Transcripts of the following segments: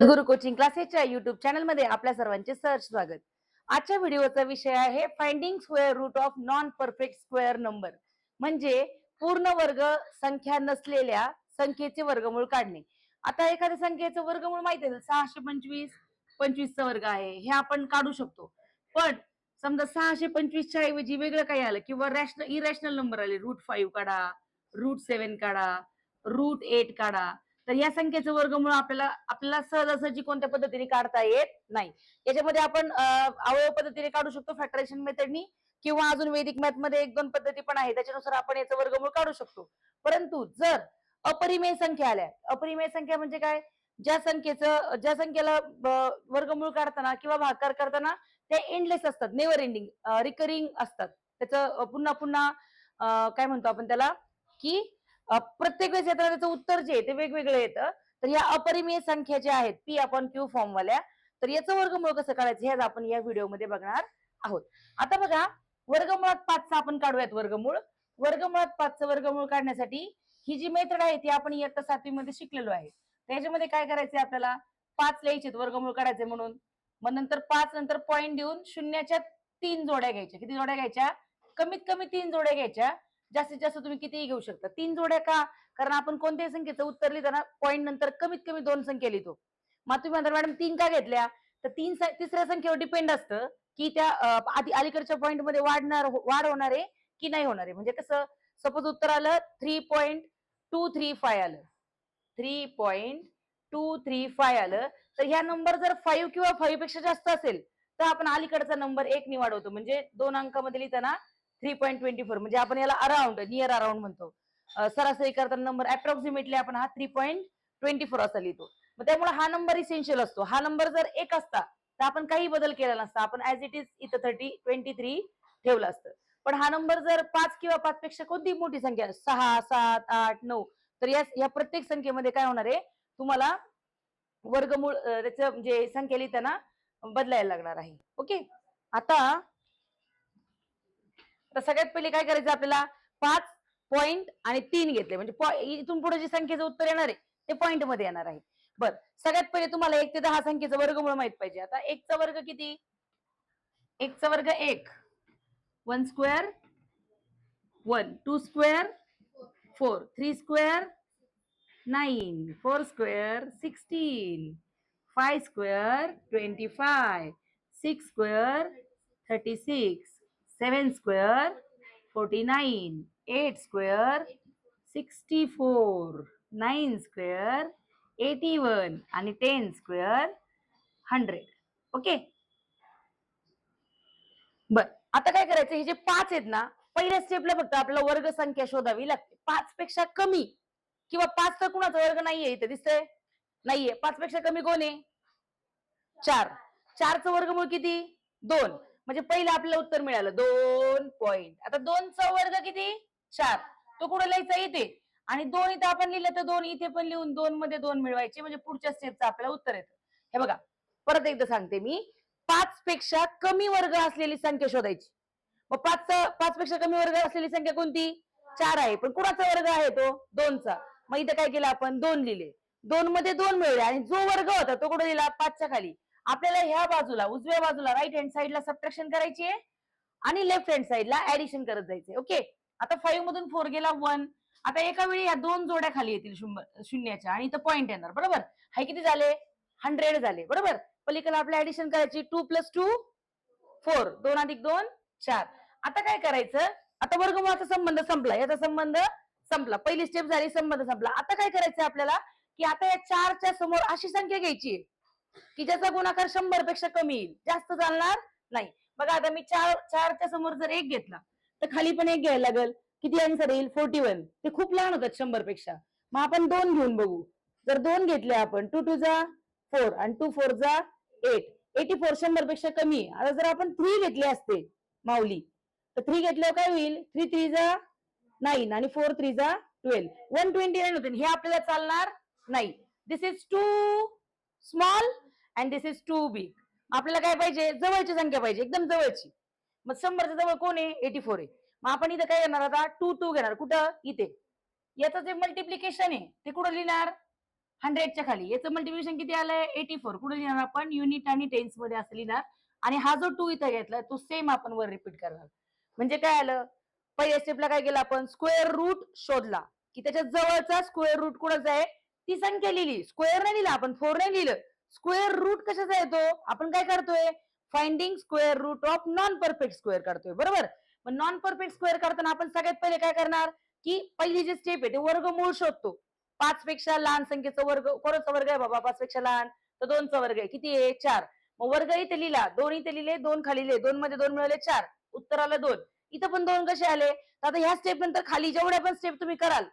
गुरु coaching क्लासेसच्या YouTube channel मध्ये आपल्या सर्वांचे सहर्ष स्वागत. आजच्या व्हिडिओचा विषय आहे finding square root of non perfect square number, म्हणजे पूर्ण वर्ग संख्या नसलेल्या संख्येचे वर्गमूळ काढणे. आता एखाद्या संख्येचं वर्गमूळ माहिती आहे, 625 25चा वर्ग आहे हे आपण काढू शकतो. पण समजा 625च्या ऐवजी वेगळं काही आलं किंवा इरॅशनल नंबर आले, √5 काढा, √7 काढा, √8 काढा, तर या संख्येचं वर्गमूळ आपल्याला सहजासहजी कोणत्या पद्धतीने काढता येत नाही. याच्यामध्ये आपण अवयव पद्धतीने काढू शकतो, फॅक्टरायझेशन मेथडनी, किंवा अजून वैदिक मॅथ मध्ये 1-2 पद्धती पण आहे, त्याच्यानुसार आपण याचं वर्गमूळ काढू शकतो. परंतु जर अपरिमेय संख्या आल्या, अपरिमेय संख्या म्हणजे काय, ज्या संख्येला वर्गमूळ काढताना किंवा भागाकार करताना ते एंडलेस असतात, नेव्हर एंडिंग, रिकरिंग असतात. त्याचं पुन्हा पुन्हा काय म्हणतो आपण त्याला, की प्रत्येक वेळेस येताना त्याचं उत्तर जे आहे ते वेगवेगळं येतं. तर या अपरिमेय संख्या ज्या आहेत पी अपॉन क्यू फॉर्म वाल्या, तर याचं वर्गमूळ कसं काढायचं हे आपण या व्हिडिओमध्ये बघणार आहोत. आता बघा, वर्गमुळात 5चा आपण काढूयात वर्गमूळ. वर्गमुळात 5चं वर्गमूळ काढण्यासाठी ही जी मेथड आहे ती आपण इयत्ता 7वी मध्ये शिकलेलो आहे. त्याच्यामध्ये काय करायचंय, आपल्याला 5 लिहायचे वर्गमूळ काढायचे म्हणून. मग नंतर 5 नंतर पॉईंट देऊन शून्याच्या 3 जोड्या घ्यायच्या. किती जोड्या घ्यायच्या? कमीत कमी 3 जोड्या घ्यायच्या. जास्तीत जास्त तुम्ही कितीही घेऊ शकता. 3 जोड्या का? कारण आपण कोणत्याही संख्येचं उत्तर लिहिताना पॉईंट नंतर कमीत कमी 2 संख्या लिहितो. मग तुम्ही म्हणता मॅडम 3 का घेतल्या? तर तिसऱ्या संख्येवर डिपेंड असतं की त्या अलीकडच्या पॉईंट मध्ये वाढ होणार आहे की नाही होणार आहे. म्हणजे कसं, सपोज उत्तर आलं 3.235 आलं, 3.235 आलं, तर ह्या नंबर जर 5 किंवा 5 पेक्षा जास्त असेल तर आपण अलीकडचा नंबर 1 नि वाढवतो. म्हणजे 2 अंकामध्ये लिहिताना 3.24, म्हणजे आपण याला अराउंड, नियर अराउंड म्हणतो. सरासरी करताना नंबर अप्रॉक्सिमेटली आपण हा 3.24 असा लिहितो. मग त्यामुळे हा नंबर इसेन्शियल असतो. हा नंबर जर 1 असता तर आपण काही बदल केला नसता, आपण ऍज इट इज इथं 23 ठेवलं असतं. पण हा नंबर जर 5 किंवा 5 पेक्षा कोणती मोठी संख्या, 6, 7, 8, 9, तर या प्रत्येक संख्येमध्ये काय होणार आहे, तुम्हाला वर्गमूळ त्याचं म्हणजे संख्या लिहिताना बदलायला लागणार आहे. ओके. आता सगळ्यात पहिले काय करायचं, आपल्याला 5 पॉईंट आणि 3 घेतले, म्हणजे इथून पुढे जी संख्येचं उत्तर येणार आहे ते पॉईंट मध्ये येणार आहे. बर, सगळ्यात पहिले तुम्हाला 1 ते 10 संख्येचं वर्गमूळ माहित पाहिजे. आता 1 चा वर्ग किती? 1 चा वर्ग 1, 1 square 1, 2 square 4, 3 square 9, 4 square 16, 5 square 25, 6 square 36, 7 square 49, 8 square 64, 9 square 81 आणि 10 स्क्वेअर 100. ओके. बर, आता काय करायचं, हे जे 5 आहेत ना, पहिल्या स्टेपला फक्त आपल्याला वर्ग संख्या शोधावी लागते. 5 पेक्षा कमी किंवा 5 तर कुणाचा वर्ग नाहीये, इथे दिसतंय नाहीये. 5 पेक्षा कमी कोण आहे? 4. 4चं वर्गमूळ किती? 2. म्हणजे पहिलं आपल्याला उत्तर मिळालं 2 पॉईंट. आता 2चा वर्ग किती? 4. तो कुठे लिहायचा? इथे. आणि 2 इथे आपण लिहिलं तर 2 इथे पण लिहून 2 मध्ये 2 मिळवायचे, म्हणजे पुढच्या स्टेपचं आपल्याला उत्तर येतं. हे बघा, परत एकदा सांगते मी, 5 पेक्षा कमी वर्ग असलेली संख्या शोधायची. मग 5 पेक्षा कमी वर्ग असलेली संख्या कोणती? 4 आहे. पण कुणाचा वर्ग आहे तो? 2चा. मग इथे काय केलं आपण? 2 लिहिले. 2 मध्ये 2 मिळवले आणि जो वर्ग होता तो कुठे लिहिला? 5च्या खाली. आपल्याला ह्या बाजूला, उजव्या बाजूला, राईट हँड साईडला सबट्रॅक्शन करायची आहे आणि लेफ्ट हँड साईडला ऍडिशन करत जायचे. ओके. आता 5 मधून 4 गेला 1. आता एका वेळी या 2 जोड्या खाली येतील शून्याच्या आणि इथं पॉईंट येणार, बरोबर. हे किती झाले? 100 झाले, बरोबर. पलीकडे आपल्या ऍडिशन करायची, 2 + 2 4, 2 + 2 4. आता काय करायचं, आता वर्गमूळाचा संबंध संपला, याचा संबंध संपला, पहिली स्टेप झाली, संबंध संपला. आता काय करायचं आपल्याला, की आता या 4च्या समोर अशी संख्या घ्यायची की ज्याचा गुणाकार 100 पेक्षा कमी येईल, जास्त चालणार नाही. बघा, आता मी 4च्या समोर जर 1 घेतला तर खाली पण 1 घ्यायला लागेल. किती आन्सर येईल? 41. ते खूप लहान होतात 100 पेक्षा. मग आपण 2 घेऊन बघू. जर 2 घेतले आपण, 2 2 जा 4 आणि 2 4 जा 8, 84 100 पेक्षा कमी. आता जर आपण 3 घेतले असते माऊली, तर 3 घेतल्यावर काय होईल? 3 3 जा 9 आणि 4 3 जा 12, 129 होते. हे आपल्याला चालणार नाही. This is too small and this is too big. आपल्याला काय पाहिजे? जवळची संख्या पाहिजे, एकदम जवळची. मग 100च्या जवळ कोण आहे? 84 आहे. मग आपण इथं काय करणार, आता 2 2 घेणार. कुठं? इथे. याचं जे मल्टिप्लिकेशन आहे ते कुठं लिहिणार? 100च्या खाली. याचं मल्टिप्लिकेशन किती आलंय 84. कुठे लिहिणार आपण युनिट आणि टेन्स मध्ये असं लिहिणार आणि हा जो 2 इथं घेतलाय तो सेम आपण वर रिपीट करणार. म्हणजे काय आलं, पहिल्या स्टेपला काय केलं आपण, स्क्वेअर रूट शोधला की त्याच्या जवळचा स्क्वेअर रूट कुणाचा आहे ती संख्या लिहिली. स्क्वेअर नाही लिहिला आपण, 4 नाही लिहिलं. स्क्वेअर रूट कशाचा येतो, आपण काय करतोय, finding square root of non perfect square करतोय, बरोबर. मग नॉन परफेक्ट स्क्वेअर करताना आपण सगळ्यात पहिले काय करणार की पहिली जी स्टेप आहे ते वर्गमूळ शोधतो. 5 पेक्षा लहान संख्येचा वर्ग, कोणाचा वर्ग आहे बाबा 5 पेक्षा लहान, तर 2चा वर्ग आहे. किती आहे 4. मग वर्ग इथे लिहिला, 2 इथे लिहिले, 2 खाली लिहिले, 2 मध्ये 2 मिळाले 4, उत्तर आलं 2. इथं पण 2 कसे आले, तर आता ह्या स्टेप नंतर खाली जेवढ्या पण स्टेप तुम्ही कराल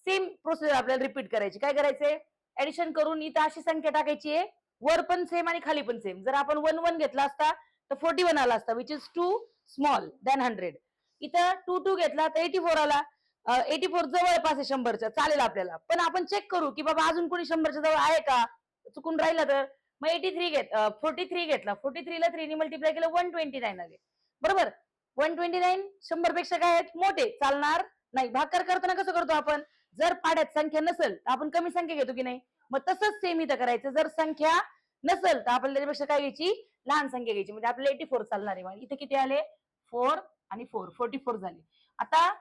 सेम प्रोसेस आपल्याला रिपीट करायची. काय करायचंय, ऍडिशन करून इथं अशी संख्या टाकायची आहे, वर पण सेम आणि खाली पण सेम. जर आपण 1 1 घेतला असता तर 41 आला असता, which is too small than 100. इथं 2 2 घेतला तर 84 आला. 84 जवळपास आहे 100च्या, चालेल आपल्याला. पण आपण चेक करू की बाबा अजून कोणी 100च्या जवळ आहे का, चुकून राहिला तर मग 43 घेतला, 43 ला 3 ने मल्टिप्लाय केलं 129 आले, बरोबर. 129 100 पेक्षा काय आहेत मोठे, चालणार नाही. भागाकार करताना कसं करतो आपण, जर पाड्यात संख्या नसेल तर आपण कमी संख्या घेतो की नाही, मग तसंच सेम इथं करायचं. जर संख्या नसेल तर आपण त्याच्यापेक्षा काय घ्यायची, लहान संख्या घ्यायची. म्हणजे आपल्याला 84 चालणार आहे. इथे किती आले 4 आणि 4 44 झाले. आता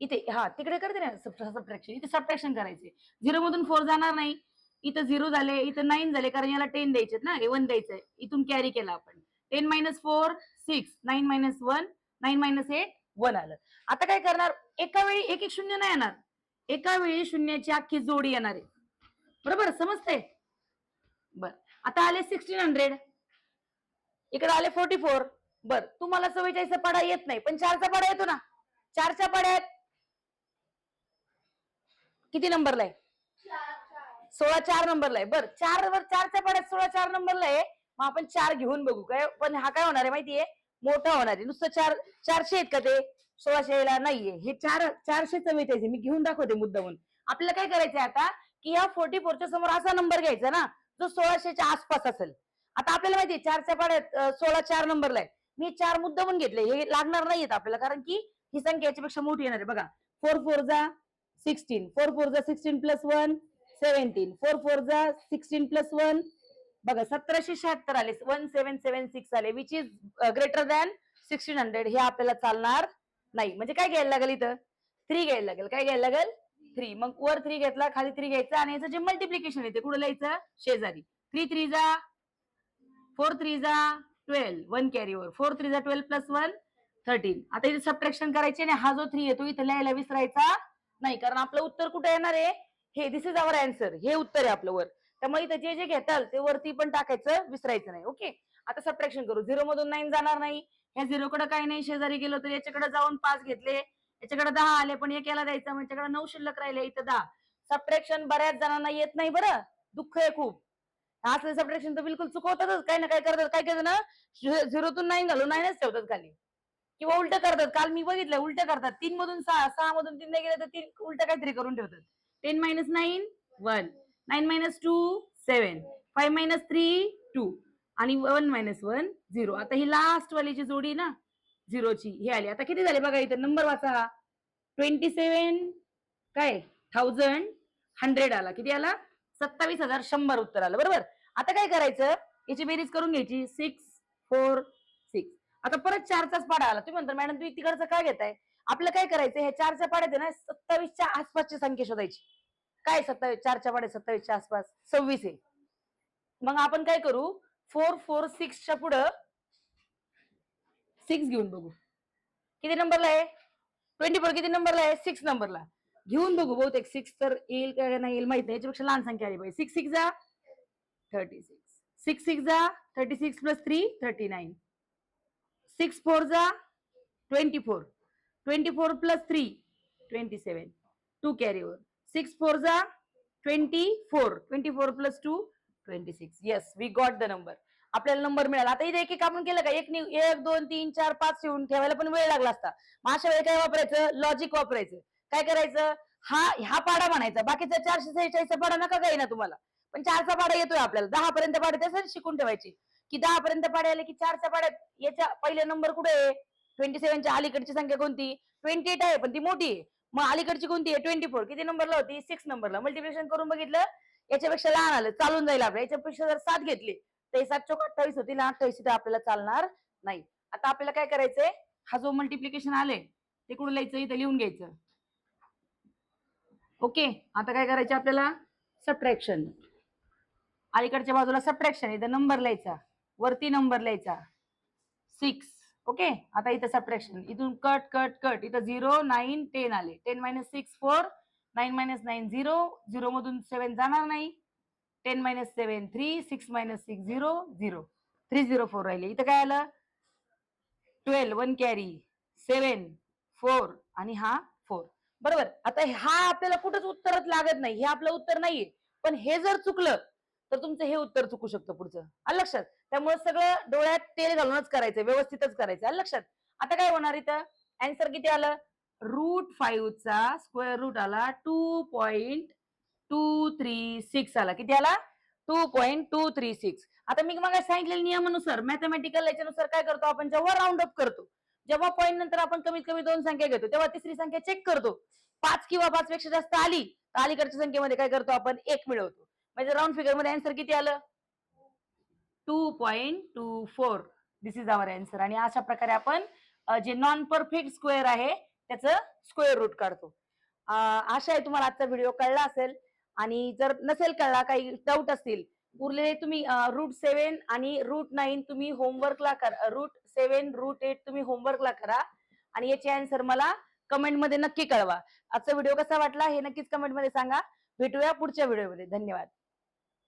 इथे हा तिकडे करते ना सबट्रॅक्शन, इथे सबट्रॅक्शन करायचे. 0 मधून 4 जाणार नाही, इथं 0 झाले, इथं 9 झाले, कारण याला 10 द्यायचे ना, हे 1 द्यायचंय. इथून कॅरी केला आपण. 10 - 4 6, 9 - 1 9 - 8 1 आलं. आता काय करणार, एका वेळी एक एक शून्य नाही येणार, एका वेळी शून्याची अख्खी जोडी येणार आहे, बरोबर. समजते. बर, आता आले 1600, इकडे आले 44. बर, तुम्हाला 44चा पाडा येत नाही पण 4चा पाडा येतो ना. 4च्या पाड्यात किती नंबरला आहे, 16 4 नंबरला आहे. बर, 4च्या पाड्यात 16 4 नंबरला आहे. मग आपण 4 घेऊन बघू काय, पण हा काय होणार आहे माहितीये, मोठा होणार आहे. नुसतं 400 आहेत का ते 1600 नाहीये, हे 444 मी घेऊन दाखवते मुद्दामून. आपल्याला काय करायचंय आता की या 44च्या समोर असा नंबर घ्यायचा ना जो 1600च्या आसपास असेल. आता आपल्याला माहितीये 4च्या पाड्यात 16 4 नंबरला आहे. मी 4 मुद्दामून घेतले, हे लागणार नाहीयेत आपल्याला, कारण की ही संख्या याच्यापेक्षा मोठी येणार आहे. बघा 4 4 जा 16, 4 4 जा 16 प्लस 1 17, 4 4 जा 16 प्लस 1 बघा 1776 आले, 1776 आले, विच इज ग्रेटर दॅन 1600. हे आपल्याला चालणार नाही. म्हणजे काय घ्यायला लागेल, इथं 3 घ्यायला लागेल. काय घ्यायला लागेल 3. मग वर 3 घेतला, खाली 3 घ्यायचा आणि याचं जे मल्टिप्लिकेशन येते कुठं लिहायचं, शेजारी. 3 3 जा 4 3 जा 12, 1 कॅरी वर, 4 3 जा 12 प्लस 1 13. आता इथे सबट्रॅक्शन करायचे आणि हा जो 3 येतो इथं लिहायला विसरायचा नाही, कारण आपलं उत्तर कुठे येणार आहे, हे दिस इज आवर आन्सर, हे उत्तर आहे आपलं वर. त्यामुळे इथं जे जे घेताल ते वरती पण टाकायचं, विसरायचं नाही. ओके, आता सबट्रॅक्शन करू. 0 मधून 9 जाणार नाही, या 0 कडे काही नाही, शेजारी गेलो तर याच्याकडे जाऊन 5 घेतले, याच्याकडे 10 आले, पण एक याला द्यायचं, म्हणजे 9 शिल्लक राहिले, इथं 10. सबट्रॅक्शन बऱ्याच जणांना येत नाही, बरं दुःख आहे खूप. असले सबट्रॅक्शन तर बिलकुल चुकवतातच, काही ना काय करतात. काय करतात ना, 0तून 9 घालून 9च ठेवतात खाली, किंवा उलट करतात. काल मी बघितलं उलट करतात, 3 मधून 6, 6 मधून 3 नाही गेले तर 3 उलट काहीतरी करून ठेवतात. 10 - 9 1, 9 - 2 7, 5 - 3 2 आणि 1 - 1 0. आता ही लास्ट वालीची जोडी ना झिरोची, हे आली. आता किती झाले बघा, इथं नंबर वाचा हा 27 काय 1100 आला. किती आला 27100 उत्तर आलं, बरोबर. आता काय करायचं, याची बेरीज करून घ्यायची 6 4 6. आता परत 4चाच पाडा आला. तुम्ही म्हणता मॅडम तुम्ही तिकडचं काय घेताय, आपलं काय करायचं, हे 4च्या पाड्यात ना 27च्या आसपासची संख्या शोधायची. काय 27, 4च्या पाड्यात 27च्या आसपास 26 आहे. मग आपण काय करू, 4 4 6च्या पुढं 6 घेऊन बघू किती नंबरला आहे. 24 किती नंबरला आहे, 6 नंबरला. घेऊन बघू, बहुतेक 6 तर येईल का नाही येईल माहित नाही, याच्यापेक्षा लहान संख्या आली पाहिजे. 6 6 जा 36, 6 6 जा 36 प्लस 3 39, 6 4 जा 24, 24 प्लस 3 27, 2 कॅरी वर, 6 4 जा 24, 24 plus 2 26. Yes, we got the number. आपल्याला नंबर मिळाला. आता इथे एक एक आपण केलं का, 1 2 3 4 5 ठेवून ठेवायला पण वेळ लागला असता. मग अशा वेळी काय वापरायचं, लॉजिक वापरायचं. काय करायचं, हा पाडा म्हणायचा, बाकीचा 446चा पाडा नका काही ना तुम्हाला, पण 4चा पाडा येतोय आपल्याला. 10 पर्यंत पाडे त्यासाठी शिकून ठेवायचे की 10 पर्यंत पाडे आले की 4च्या पाड्यात याच्या पहिले नंबर कुठे आहे, 27च्या अलीकडची संख्या कोणती, 28 आहे पण ती मोठी आहे. मग अलीकडची कोणती आहे 24 किती नंबरला होती 6 नंबरला मल्टिप्लिकेशन करून बघितलं याच्यापेक्षा लहान आलं चालून जाईल आपल्या याच्यापेक्षा जर 7 घेतली तर 7 चौक 28 होतील 28 तर आपल्याला चालणार नाही. आता आपल्याला काय करायचंय हा जो मल्टिप्लिकेशन आले ते कुठं लिहायचं इथं लिहून घ्यायचं. ओके आता काय करायचं आपल्याला सबट्रॅक्शन अलीकडच्या बाजूला सबट्रॅक्शन इथं नंबर लिहायचा वरती नंबर लिहायचा 6. ओके आता इथं सबट्रॅक्शन इथून कट कट कट इथं 0 9 10 आले 10 - 6 4 9 - 9 0 0 मधून 7 जाणार नाही 10 - 7 3 6 - 6 0 0 304 राहिले इथं काय आलं 12 1 कॅरी 7 4 आणि हा 4 बरोबर. आता हा आपल्याला कुठंच उत्तरच लागत नाही हे आपलं उत्तर नाहीये पण हे जर चुकलं तर तुमचं हे उत्तर चुकू शकतं पुढचं आलं लक्षात. त्यामुळे सगळं डोळ्यात तेल घालूनच करायचं व्यवस्थितच करायचं आलं लक्षात. आता काय होणार इथं आन्सर किती आलं √5 चा स्क्वेअर रूट आला 2.236 आला किती आला 2.236. आता मी मग सांगितलेल्या नियमानुसार मॅथमॅटिकल याच्यानुसार काय करतो आपण जेव्हा राऊंड अप करतो जेव्हा पॉईंट नंतर आपण कमीत कमी 2 संख्या घेतो तेव्हा तिसरी संख्या चेक करतो 5 किंवा 5 पेक्षा जास्त आली तर अलीकडच्या संख्येमध्ये काय करतो आपण 1 मिळवतो म्हणजे राऊंड फिगर मध्ये आन्सर किती आलं 2.24 दिस इज आवर आन्सर. आणि अशा प्रकारे आपण जे नॉन परफेक्ट स्क्वेअर आहे त्याचं स्क्वेअर रूट काढतो. आशा आहे तुम्हाला आजचा व्हिडिओ कळला असेल आणि जर नसेल कळला काही डाऊट असतील उरलेले तुम्ही √7 आणि √9 तुम्ही होमवर्कला करा √7 √8 तुम्ही होमवर्कला करा आणि याचे आन्सर मला कमेंट मध्ये नक्की कळवा. आजचा व्हिडिओ कसा वाटला हे नक्कीच कमेंट मध्ये सांगा. भेटूया पुढच्या व्हिडिओमध्ये. धन्यवाद.